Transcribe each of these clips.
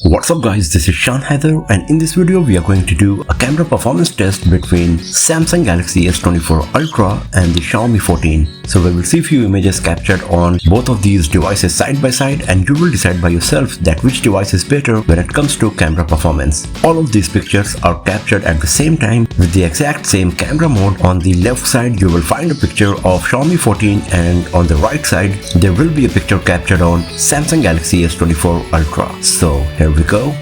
What's up guys, this is Shan Heather, and in this video we are going to do a camera performance test between Samsung Galaxy S24 Ultra and the Xiaomi 14. So we will see a few images captured on both of these devices side by side, and you will decide by yourself that which device is better when it comes to camera performance. All of these pictures are captured at the same time with the exact same camera mode. On the left side you will find a picture of Xiaomi 14, and on the right side there will be a picture captured on Samsung Galaxy S24 Ultra. So here we go.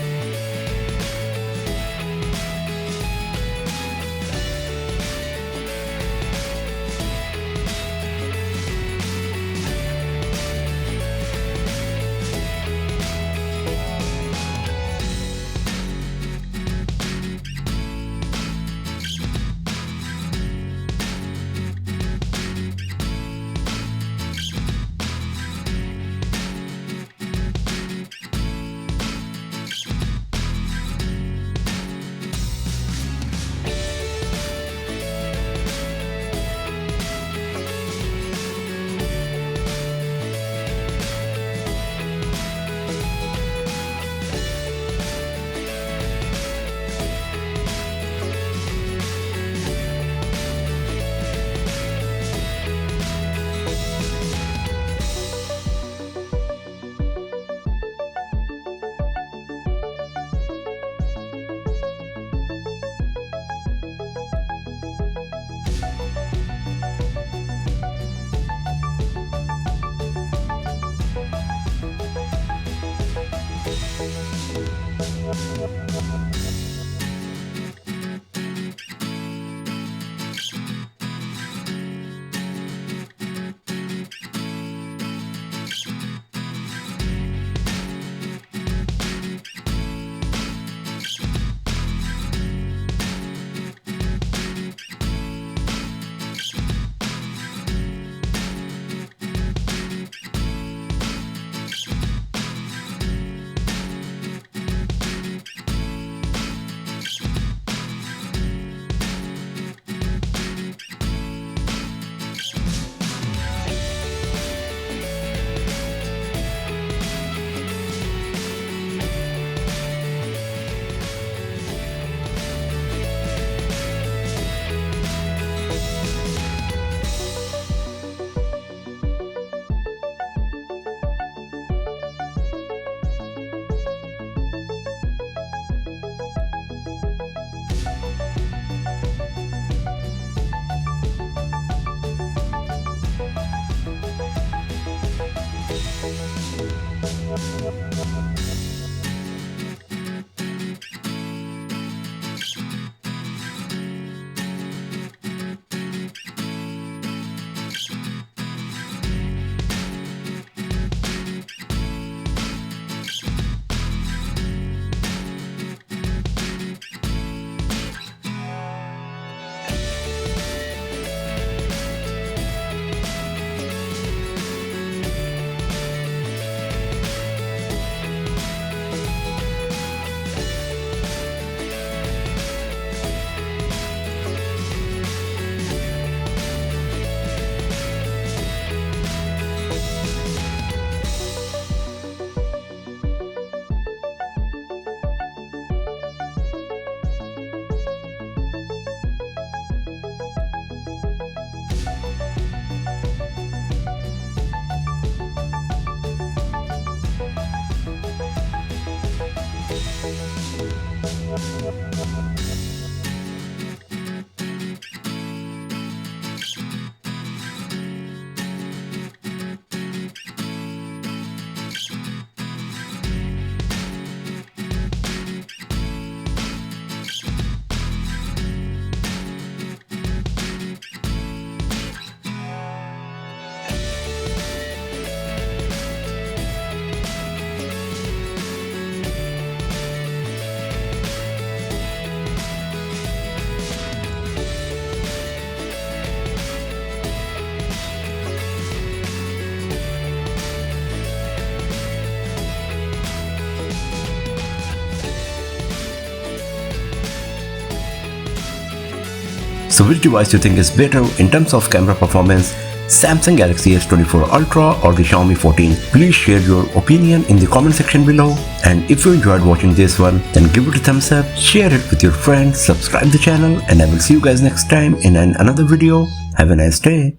So which device you think is better in terms of camera performance? Samsung Galaxy S24 Ultra or the Xiaomi 14? Please share your opinion in the comment section below. And if you enjoyed watching this one, then give it a thumbs up, share it with your friends, subscribe the channel, and I will see you guys next time in another video. Have a nice day.